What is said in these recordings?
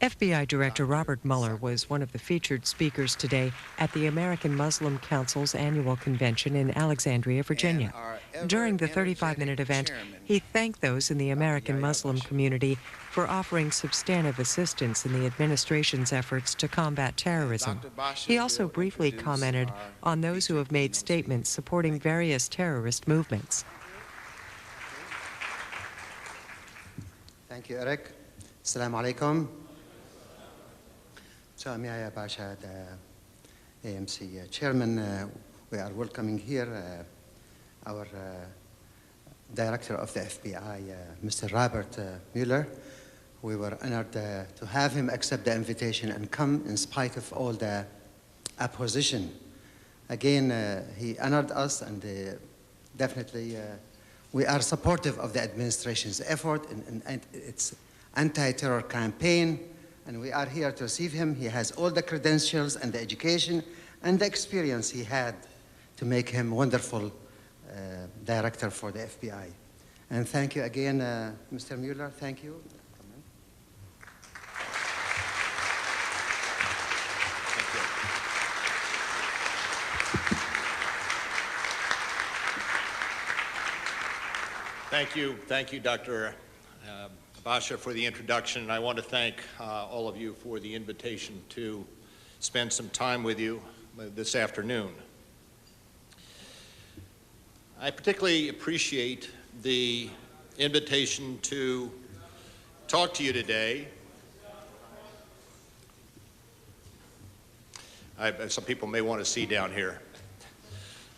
FBI Director Robert Mueller was one of the featured speakers today at the American Muslim Council's annual convention in Alexandria, Virginia. During the 35-minute event, he thanked those in the American Muslim community for offering substantive assistance in the administration's efforts to combat terrorism. He also briefly commented on those who have made statements supporting various terrorist movements. Thank you, Eric. Assalamu alaikum. So I'm Yahya Basha, the AMC chairman. We are welcoming here our director of the FBI, Mr. Robert Mueller. We were honored to have him accept the invitation and come in spite of all the opposition. Again, he honored us, and definitely we are supportive of the administration's effort in its anti-terror campaign. And we are here to receive him. He has all the credentials and the education and the experience he had to make him wonderful director for the FBI. And thank you again, Mr. Mueller. Thank you. Thank you, Dr. Basha, for the introduction, and I want to thank all of you for the invitation to spend some time with you this afternoon. I particularly appreciate the invitation to talk to you today. Some people may want to see down here.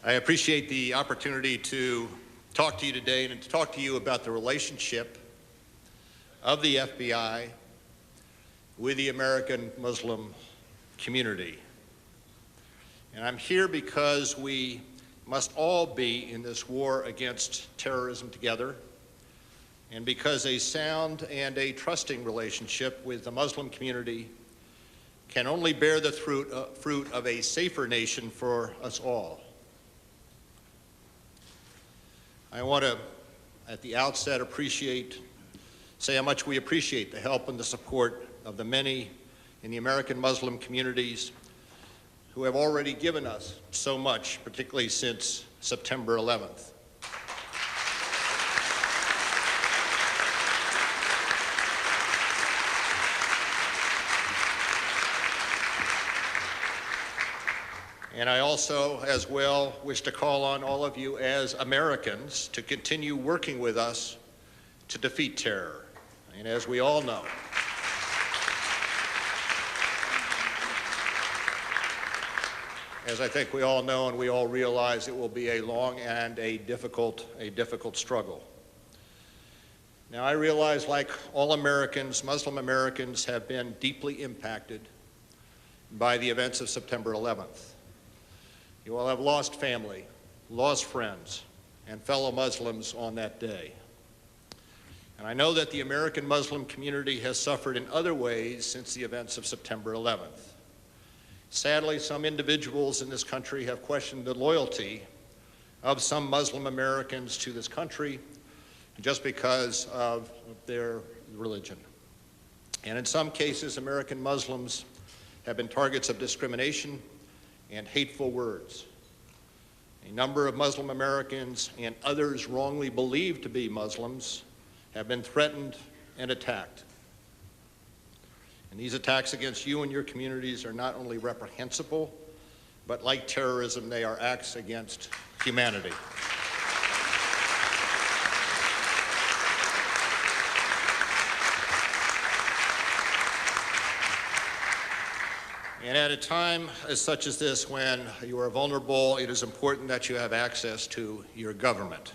I appreciate the opportunity to talk to you today and to talk to you about the relationship of the FBI with the American Muslim community. And I'm here because we must all be in this war against terrorism together, and because a sound and a trusting relationship with the Muslim community can only bear the fruit of a safer nation for us all. I want to, at the outset, say how much we appreciate the help and the support of the many in the American Muslim communities who have already given us so much, particularly since September 11th. And I also, as well, wish to call on all of you as Americans to continue working with us to defeat terror. And as we all know, as I think we all know and we all realize, it will be a long and a difficult struggle. Now, I realize, like all Americans, Muslim Americans have been deeply impacted by the events of September 11th. You all have lost family, lost friends, and fellow Muslims on that day. And I know that the American Muslim community has suffered in other ways since the events of September 11th. Sadly, some individuals in this country have questioned the loyalty of some Muslim Americans to this country just because of their religion. And in some cases, American Muslims have been targets of discrimination and hateful words. A number of Muslim Americans and others wrongly believed to be Muslims have been threatened and attacked. And these attacks against you and your communities are not only reprehensible, but like terrorism, they are acts against humanity. And at a time such as this, when you are vulnerable, it is important that you have access to your government.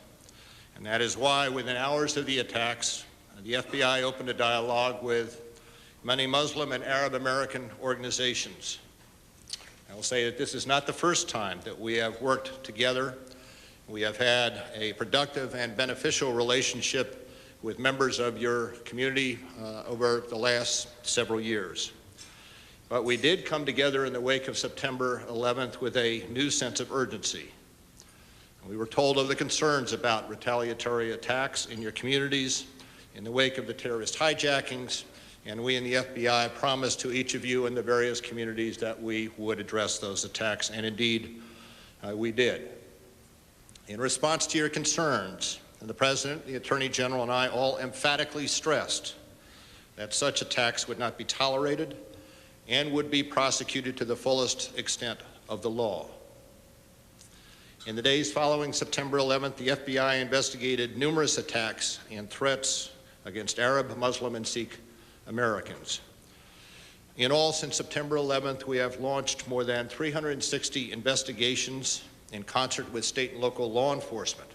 And that is why, within hours of the attacks, the FBI opened a dialogue with many Muslim and Arab American organizations. I will say that this is not the first time that we have worked together. We have had a productive and beneficial relationship with members of your community over the last several years. But we did come together in the wake of September 11th with a new sense of urgency. We were told of the concerns about retaliatory attacks in your communities in the wake of the terrorist hijackings And we in the FBI promised to each of you in the various communities that we would address those attacks, and indeed we did. In response to your concerns, the President, the Attorney General, and I all emphatically stressed that such attacks would not be tolerated and would be prosecuted to the fullest extent of the law. In the days following September 11th, the FBI investigated numerous attacks and threats against Arab, Muslim, and Sikh Americans. In all, since September 11th, we have launched more than 360 investigations in concert with state and local law enforcement.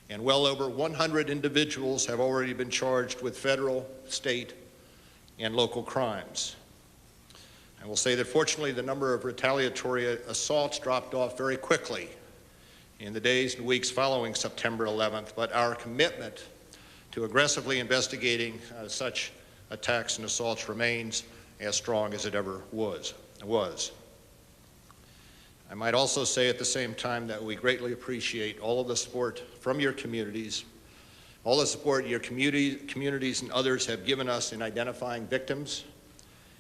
And well over 100 individuals have already been charged with federal, state, and local crimes. I will say that fortunately the number of retaliatory assaults dropped off very quickly in the days and weeks following September 11th, but our commitment to aggressively investigating such attacks and assaults remains as strong as it ever was. I might also say at the same time that we greatly appreciate all of the support from your communities, all the support your communities and others have given us in identifying victims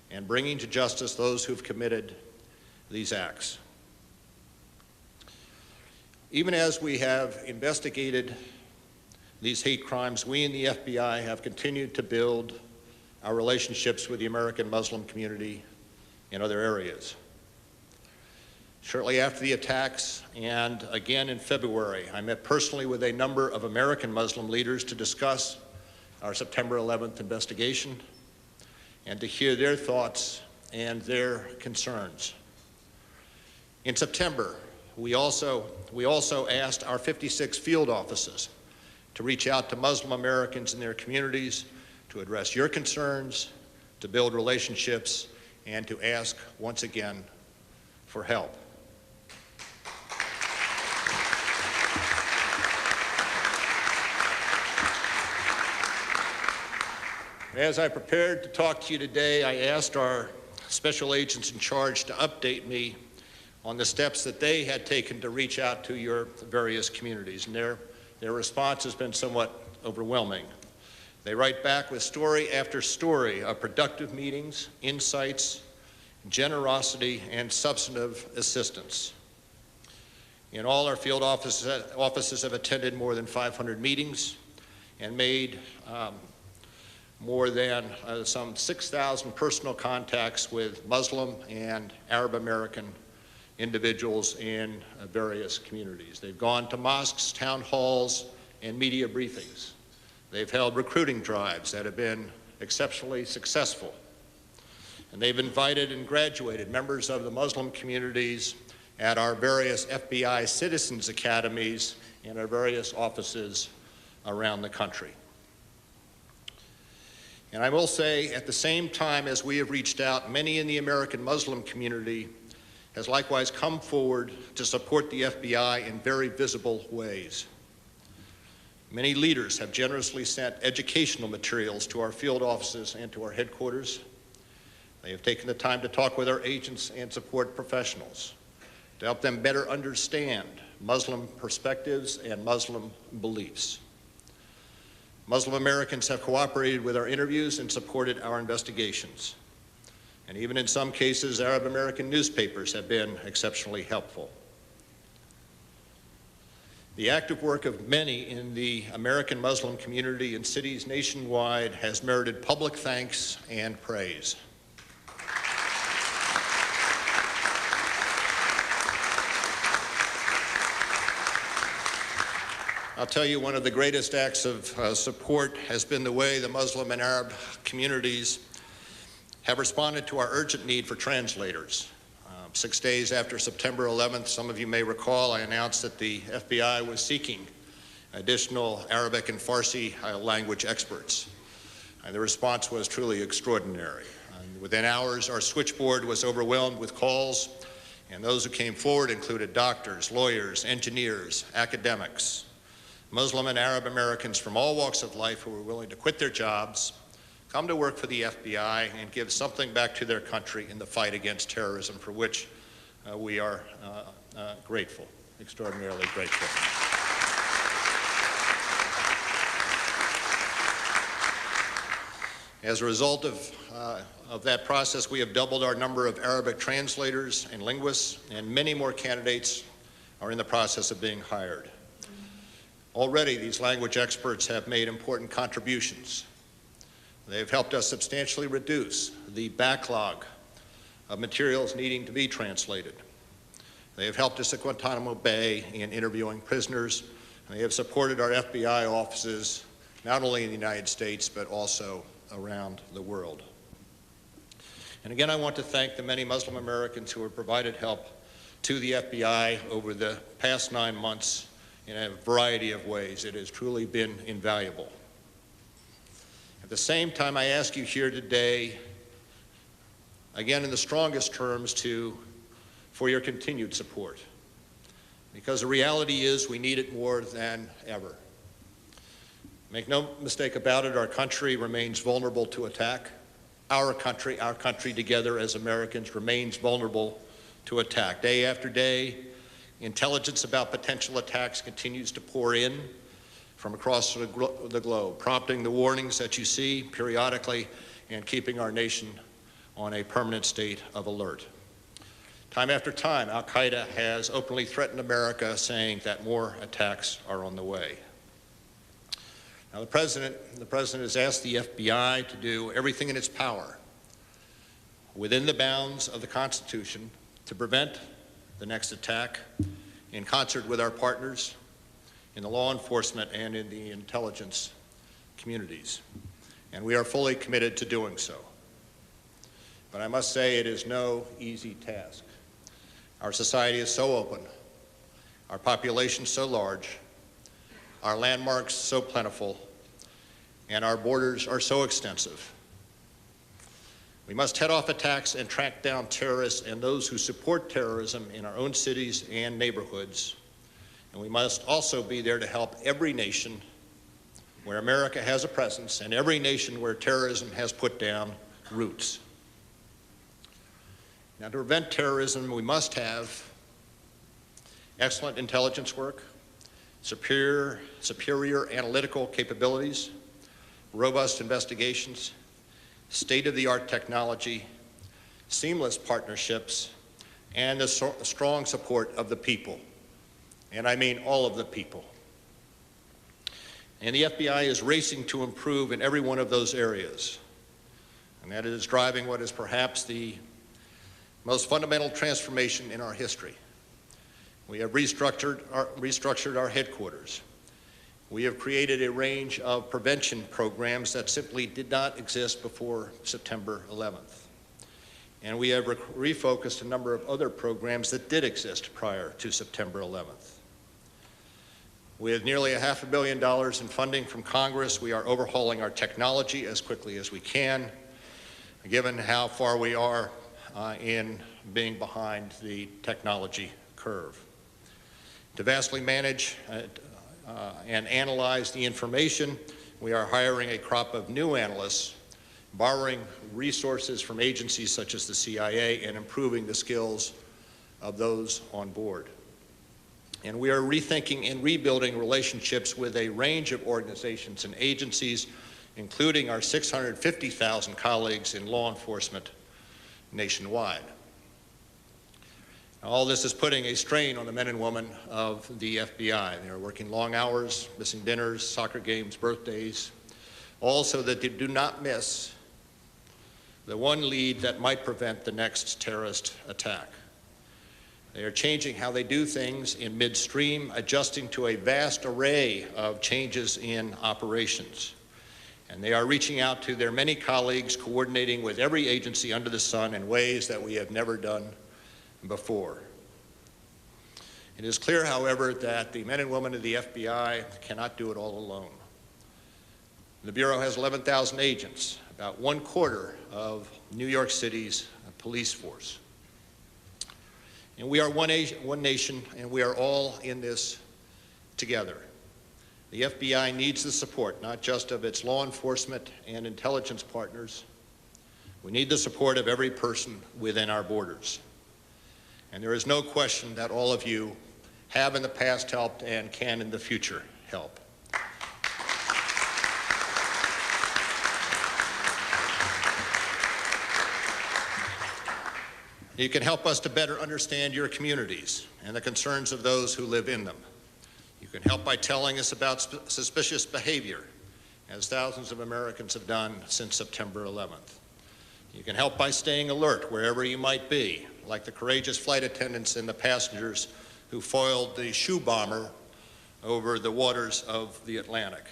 and bringing to justice those who've committed these acts. Even as we have investigated these hate crimes, we in the FBI have continued to build our relationships with the American Muslim community in other areas. Shortly after the attacks, and again in February, I met personally with a number of American Muslim leaders to discuss our September 11th investigation and to hear their thoughts and their concerns. In September, we also asked our 56 field offices to reach out to Muslim Americans in their communities to address your concerns, to build relationships, and to ask once again for help. As I prepared to talk to you today, I asked our special agents in charge to update me on the steps that they had taken to reach out to your various communities, and their response has been somewhat overwhelming. They write back with story after story of productive meetings, insights, generosity, and substantive assistance. In all, our field offices have attended more than 500 meetings and made more than some 6,000 personal contacts with Muslim and Arab American individuals in various communities. They've gone to mosques, town halls, and media briefings. They've held recruiting drives that have been exceptionally successful. And they've invited and graduated members of the Muslim communities at our various FBI Citizens Academies and our various offices around the country. And I will say, at the same time as we have reached out, many in the American Muslim community has likewise come forward to support the FBI in very visible ways. Many leaders have generously sent educational materials to our field offices and to our headquarters. They have taken the time to talk with our agents and support professionals to help them better understand Muslim perspectives and Muslim beliefs. Muslim Americans have cooperated with our interviews and supported our investigations. And even in some cases, Arab American newspapers have been exceptionally helpful. The active work of many in the American Muslim community in cities nationwide has merited public thanks and praise. I'll tell you, one of the greatest acts of support has been the way the Muslim and Arab communities have responded to our urgent need for translators. 6 days after September 11th, some of you may recall, I announced that the FBI was seeking additional Arabic and Farsi language experts. And the response was truly extraordinary. Within hours, our switchboard was overwhelmed with calls, and those who came forward included doctors, lawyers, engineers, academics, Muslim and Arab Americans from all walks of life who were willing to quit their jobs, come to work for the FBI, and give something back to their country in the fight against terrorism, for which we are grateful, extraordinarily grateful. As a result of that process, we have doubled our number of Arabic translators and linguists, and many more candidates are in the process of being hired. Already, these language experts have made important contributions. They have helped us substantially reduce the backlog of materials needing to be translated. They have helped us at Guantanamo Bay in interviewing prisoners, and they have supported our FBI offices, not only in the United States, but also around the world. And again, I want to thank the many Muslim Americans who have provided help to the FBI over the past 9 months in a variety of ways. It has truly been invaluable. At the same time, I ask you here today, again in the strongest terms, for your continued support. Because the reality is we need it more than ever. Make no mistake about it, our country remains vulnerable to attack. Our country together as Americans remains vulnerable to attack. Day after day, intelligence about potential attacks continues to pour in from across the globe, prompting the warnings that you see periodically and keeping our nation on a permanent state of alert. Time after time, Al-Qaeda has openly threatened America, saying that more attacks are on the way. Now, the President has asked the FBI to do everything in its power within the bounds of the Constitution to prevent the next attack in concert with our partners in the law enforcement and in the intelligence communities. And we are fully committed to doing so. But I must say it is no easy task. Our society is so open, our population so large, our landmarks so plentiful, and our borders are so extensive. We must head off attacks and track down terrorists and those who support terrorism in our own cities and neighborhoods. And we must also be there to help every nation where America has a presence and every nation where terrorism has put down roots. Now, to prevent terrorism, we must have excellent intelligence work, superior analytical capabilities, robust investigations, state-of-the-art technology, seamless partnerships, and the strong support of the people. And I mean all of the people. And the FBI is racing to improve in every one of those areas. And that is driving what is perhaps the most fundamental transformation in our history. We have restructured our headquarters. We have created a range of prevention programs that simply did not exist before September 11th. And we have refocused a number of other programs that did exist prior to September 11th. With nearly $500 million in funding from Congress, we are overhauling our technology as quickly as we can, given how far we are in being behind the technology curve. To vastly manage and analyze the information, we are hiring a crop of new analysts, borrowing resources from agencies such as the CIA and improving the skills of those on board. And we are rethinking and rebuilding relationships with a range of organizations and agencies, including our 650,000 colleagues in law enforcement nationwide. All this is putting a strain on the men and women of the FBI. They are working long hours, missing dinners, soccer games, birthdays, all so that they do not miss the one lead that might prevent the next terrorist attack. They are changing how they do things in midstream, adjusting to a vast array of changes in operations. And they are reaching out to their many colleagues, coordinating with every agency under the sun in ways that we have never done before. It is clear, however, that the men and women of the FBI cannot do it all alone. The Bureau has 11,000 agents, about 1/4 of New York City's police force. And we are one nation, and we are all in this together. The FBI needs the support, not just of its law enforcement and intelligence partners. We need the support of every person within our borders. And there is no question that all of you have in the past helped and can in the future help. You can help us to better understand your communities and the concerns of those who live in them. You can help by telling us about suspicious behavior, as thousands of Americans have done since September 11th. You can help by staying alert wherever you might be, like the courageous flight attendants and the passengers who foiled the shoe bomber over the waters of the Atlantic.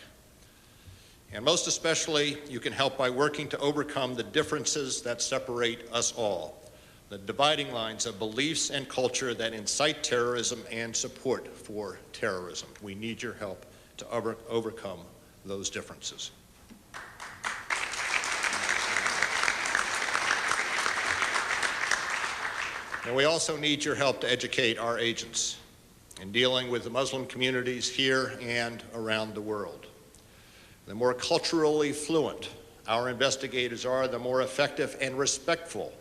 And most especially, you can help by working to overcome the differences that separate us all, the dividing lines of beliefs and culture that incite terrorism and support for terrorism. We need your help to overcome those differences. And we also need your help to educate our agents in dealing with the Muslim communities here and around the world. The more culturally fluent our investigators are, the more effective and respectful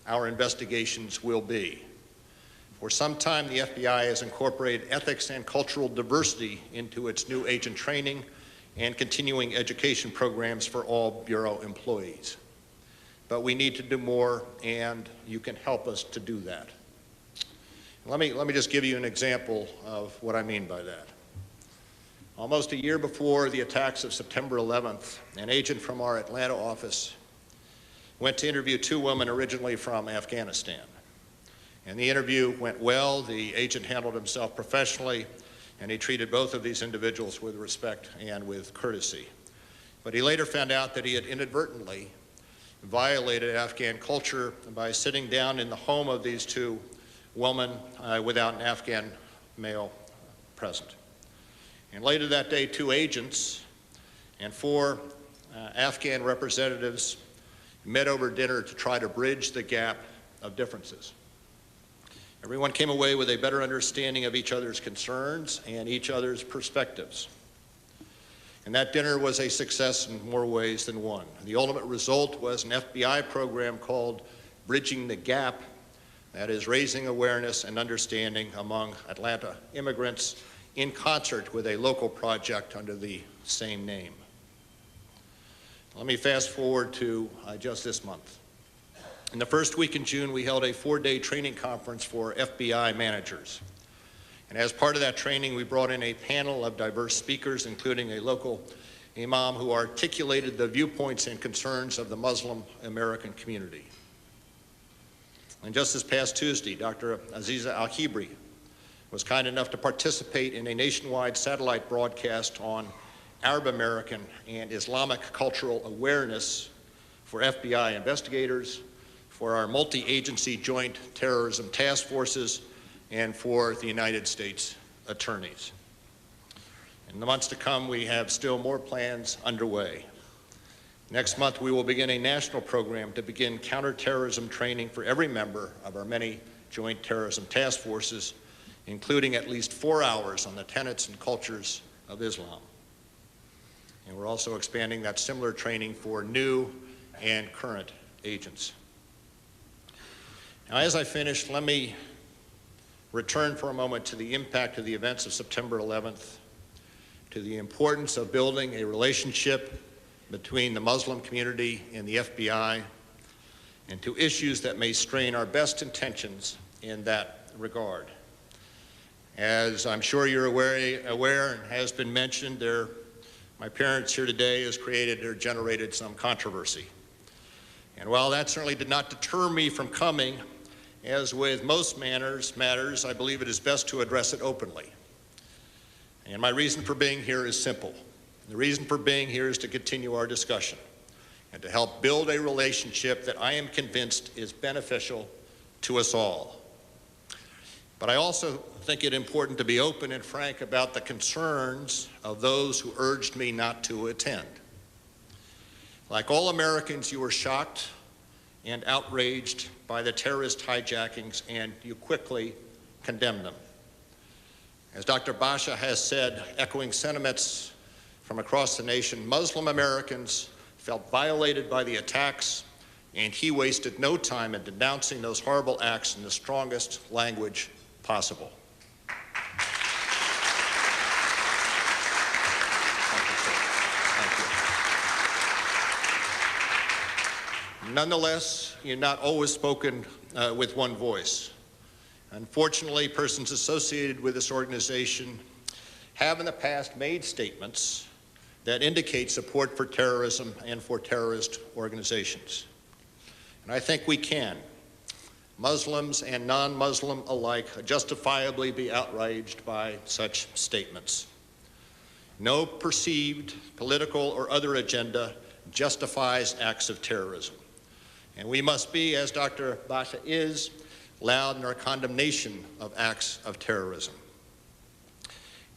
our investigations will be. For some time, the FBI has incorporated ethics and cultural diversity into its new agent training and continuing education programs for all Bureau employees. But we need to do more, and you can help us to do that. Let me just give you an example of what I mean by that. Almost a year before the attacks of September 11th, an agent from our Atlanta office went to interview two women originally from Afghanistan. And the interview went well. The agent handled himself professionally, and he treated both of these individuals with respect and with courtesy. But he later found out that he had inadvertently violated Afghan culture by sitting down in the home of these two women without an Afghan male present. And later that day, two agents and four Afghan representatives met over dinner to try to bridge the gap of differences. Everyone came away with a better understanding of each other's concerns and each other's perspectives. And that dinner was a success in more ways than one. The ultimate result was an FBI program called Bridging the Gap, that is raising awareness and understanding among Atlanta immigrants in concert with a local project under the same name. Let me fast forward to just this month. In the first week in June, we held a 4-day training conference for FBI managers. And as part of that training, we brought in a panel of diverse speakers, including a local imam who articulated the viewpoints and concerns of the Muslim American community. And just this past Tuesday, Dr. Aziza Al-Hibri was kind enough to participate in a nationwide satellite broadcast on Arab American and Islamic cultural awareness for FBI investigators, for our multi-agency joint terrorism task forces, and for the United States attorneys. In the months to come, we have still more plans underway. Next month, we will begin a national program to begin counterterrorism training for every member of our many joint terrorism task forces, including at least 4 hours on the tenets and cultures of Islam. And we're also expanding that similar training for new and current agents. Now, as I finish, let me return for a moment to the impact of the events of September 11th, to the importance of building a relationship between the Muslim community and the FBI, and to issues that may strain our best intentions in that regard. As I'm sure you're aware and has been mentioned, my appearance here today has created or generated some controversy. And while that certainly did not deter me from coming, as with most matters, I believe it is best to address it openly. And my reason for being here is simple. The reason for being here is to continue our discussion and to help build a relationship that I am convinced is beneficial to us all. But I also think it important to be open and frank about the concerns of those who urged me not to attend. Like all Americans, you were shocked and outraged by the terrorist hijackings, and you quickly condemned them. As Dr. Basha has said, echoing sentiments from across the nation, Muslim Americans felt violated by the attacks, and he wasted no time in denouncing those horrible acts in the strongest language possible. Nonetheless, you've not always spoken with one voice. Unfortunately, persons associated with this organization have in the past made statements that indicate support for terrorism and for terrorist organizations. And I think we can, Muslims and non-Muslim alike, justifiably be outraged by such statements. No perceived political or other agenda justifies acts of terrorism. And we must be, as Dr. Basha is, loud in our condemnation of acts of terrorism.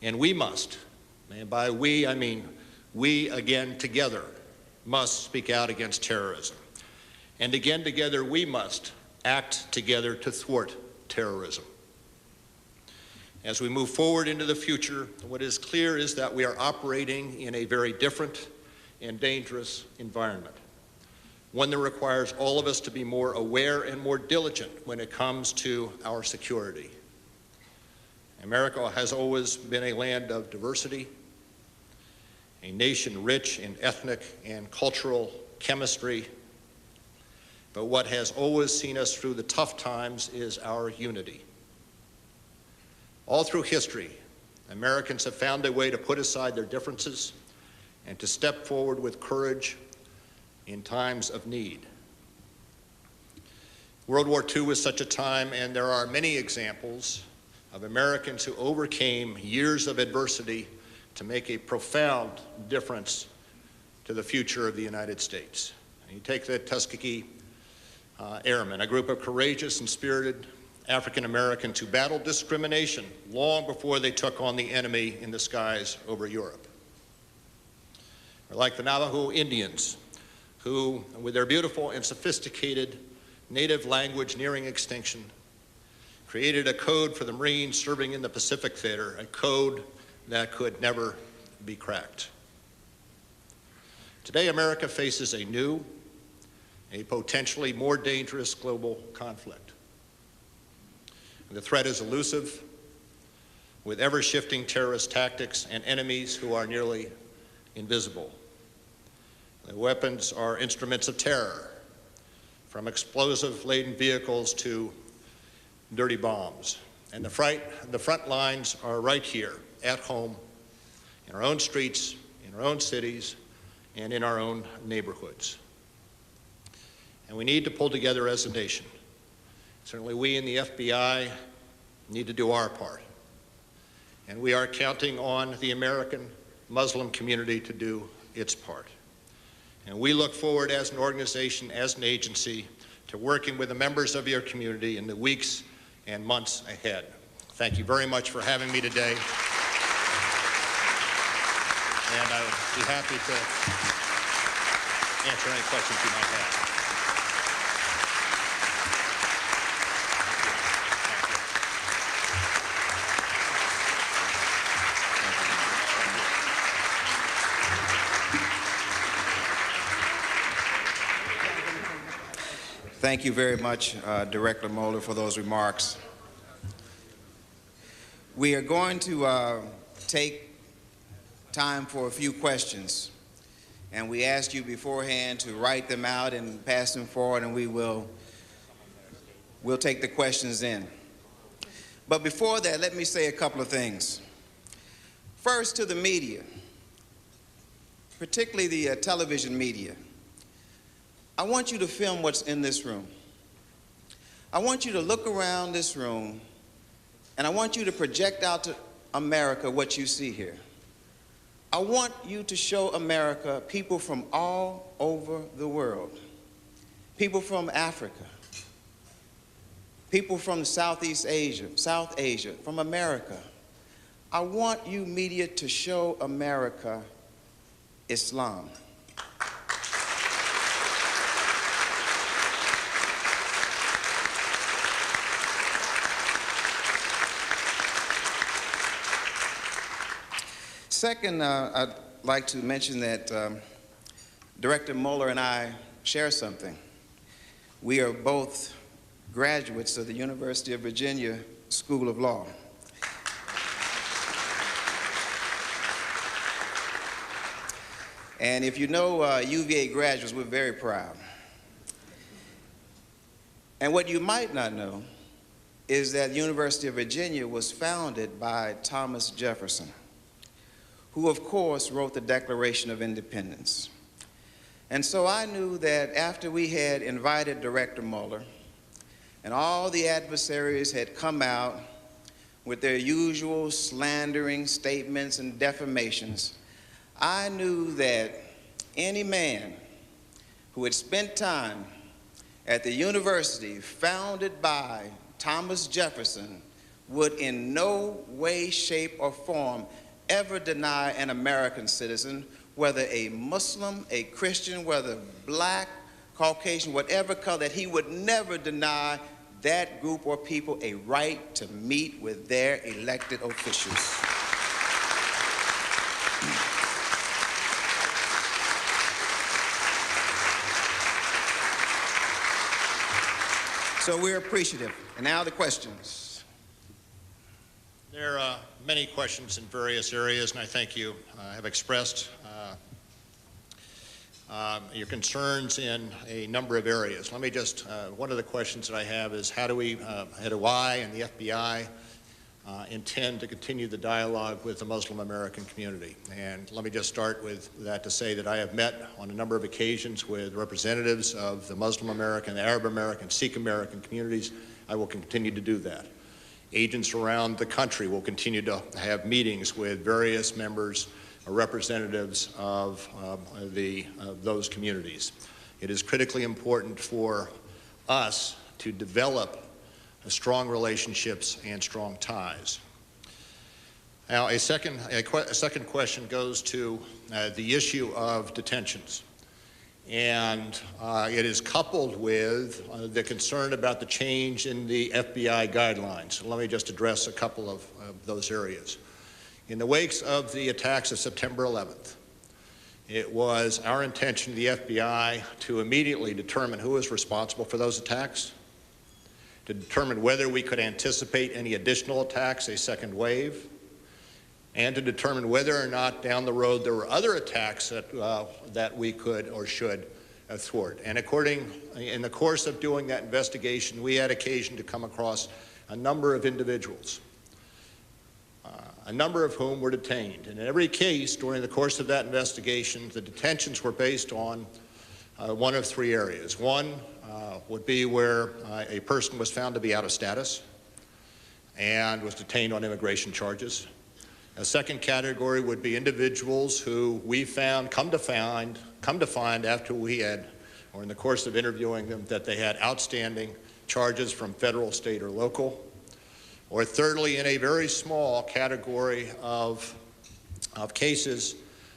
And we must, and by we I mean we again together, must speak out against terrorism. And again together we must act together to thwart terrorism. As we move forward into the future, what is clear is that we are operating in a very different and dangerous environment, one that requires all of us to be more aware and more diligent when it comes to our security. America has always been a land of diversity, a nation rich in ethnic and cultural chemistry, but what has always seen us through the tough times is our unity. All through history, Americans have found a way to put aside their differences and to step forward with courage in times of need. World War II was such a time, and there are many examples of Americans who overcame years of adversity to make a profound difference to the future of the United States. And you take the Tuskegee Airmen, a group of courageous and spirited African Americans who battled discrimination long before they took on the enemy in the skies over Europe. Or like the Navajo Indians, who, with their beautiful and sophisticated native language nearing extinction, created a code for the Marines serving in the Pacific Theater, a code that could never be cracked. Today, America faces a new, a potentially more dangerous global conflict. The threat is elusive, with ever-shifting terrorist tactics and enemies who are nearly invisible. The weapons are instruments of terror, from explosive-laden vehicles to dirty bombs. And the front lines are right here, at home, in our own streets, in our own cities, and in our own neighborhoods. And we need to pull together as a nation. Certainly we in the FBI need to do our part. And we are counting on the American Muslim community to do its part. And we look forward as an organization, as an agency, to working with the members of your community in the weeks and months ahead. Thank you very much for having me today. And I would be happy to answer any questions you might have. Thank you very much, Director Mueller, for those remarks. We are going to take time for a few questions, and we asked you beforehand to write them out and pass them forward, and we'll take the questions in. But before that, let me say a couple of things. First, to the media, particularly the television media. I want you to film what's in this room. I want you to look around this room, and I want you to project out to America what you see here. I want you to show America people from all over the world, people from Africa, people from Southeast Asia, South Asia, from America. I want you, media, to show America Islam. Second, I'd like to mention that Director Mueller and I share something. We are both graduates of the University of Virginia School of Law. And if you know UVA graduates, we're very proud. And what you might not know is that the University of Virginia was founded by Thomas Jefferson, who of course wrote the Declaration of Independence. And so I knew that after we had invited Director Mueller and all the adversaries had come out with their usual slandering statements and defamations, I knew that any man who had spent time at the university founded by Thomas Jefferson would in no way, shape, or form ever deny an American citizen, whether a Muslim, a Christian, whether black, Caucasian, whatever color, that he would never deny that group or people a right to meet with their elected officials. So we're appreciative. And now the questions. There are many questions in various areas, and I think you have expressed your concerns in a number of areas. Let me just, one of the questions that I have is how do I and the FBI intend to continue the dialogue with the Muslim American community? And let me just start with that to say that I have met on a number of occasions with representatives of the Muslim American, the Arab American, Sikh American communities. I will continue to do that. Agents around the country will continue to have meetings with various members or representatives of those communities. It is critically important for us to develop strong relationships and strong ties. Now, a second question goes to the issue of detentions. And it is coupled with the concern about the change in the FBI guidelines. So let me just address a couple of those areas. In the wakes of the attacks of September 11th, it was our intention, the FBI, to immediately determine who was responsible for those attacks, to determine whether we could anticipate any additional attacks, a second wave, and to determine whether or not down the road there were other attacks that we could or should thwart. And in the course of doing that investigation, we had occasion to come across a number of individuals, a number of whom were detained. And in every case, during the course of that investigation, the detentions were based on one of three areas. One would be where a person was found to be out of status and was detained on immigration charges. A second category would be individuals who we found, come to find after we had, or in the course of interviewing them, that they had outstanding charges from federal, state, or local. Or thirdly, in a very small category of cases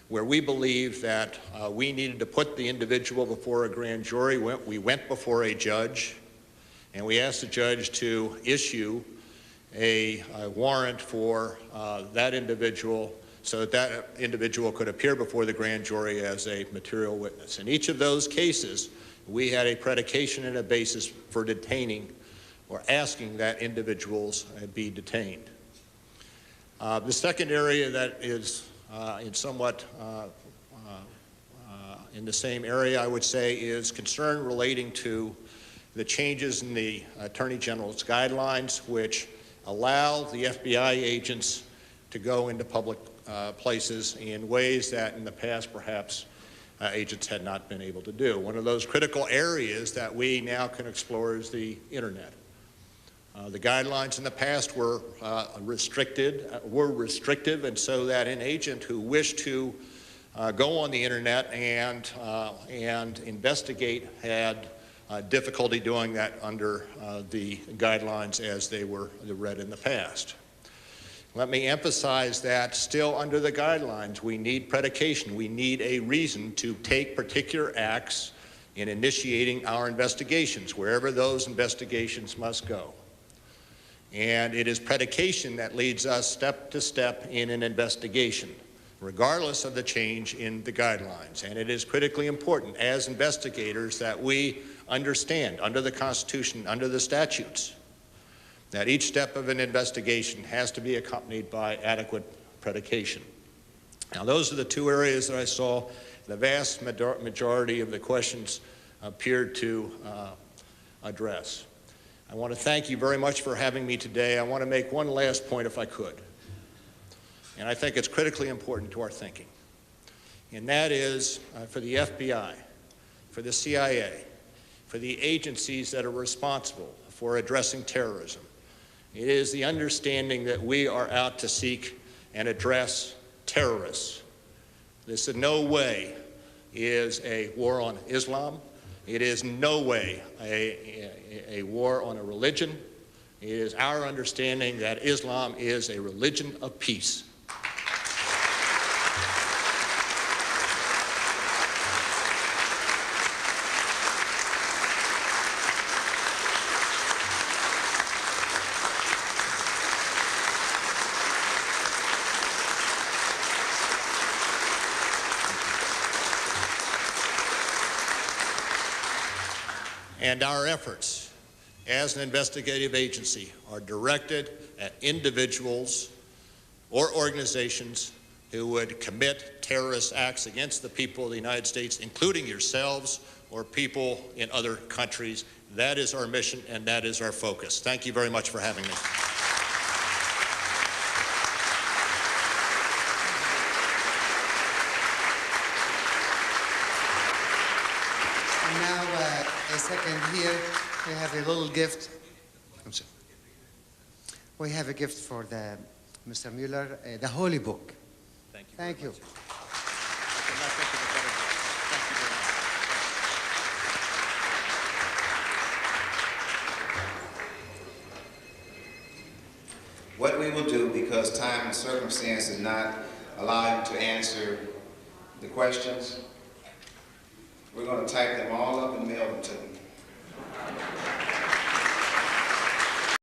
where we believe that we needed to put the individual before a grand jury, we went before a judge, and we asked the judge to issue a warrant for that individual so that that individual could appear before the grand jury as a material witness. In each of those cases, we had a predication and a basis for detaining or asking that individuals be detained. The second area that is somewhat in the same area, I would say, is concern relating to the changes in the Attorney General's guidelines, which allow the FBI agents to go into public places in ways that in the past perhaps agents had not been able to do. One of those critical areas that we now can explore is the internet. The guidelines in the past were restrictive, and so that an agent who wished to go on the internet and investigate had difficulty doing that under the guidelines as they were read in the past. Let me emphasize that still under the guidelines, we need predication. We need a reason to take particular acts in initiating our investigations, wherever those investigations must go. And it is predication that leads us step to step in an investigation, regardless of the change in the guidelines. And it is critically important as investigators that we understand under the Constitution, under the statutes, that each step of an investigation has to be accompanied by adequate predication. Now, those are the two areas that I saw the vast majority of the questions appeared to address. I want to thank you very much for having me today. I want to make one last point if I could. And I think it's critically important to our thinking. And that is for the FBI, for the CIA, for the agencies that are responsible for addressing terrorism. It is the understanding that we are out to seek and address terrorists. This in no way is a war on Islam. It is no way a war on a religion. It is our understanding that Islam is a religion of peace. And our efforts as an investigative agency are directed at individuals or organizations who would commit terrorist acts against the people of the United States, including yourselves or people in other countries. That is our mission and that is our focus. Thank you very much for having me. A second here, we have a little gift. I'm sorry. We have a gift for Mr. Mueller, the Holy Book. Thank you. Thank you. What we will do, because time and circumstances not allow you to answer the questions, we're going to type them all up and mail them to them.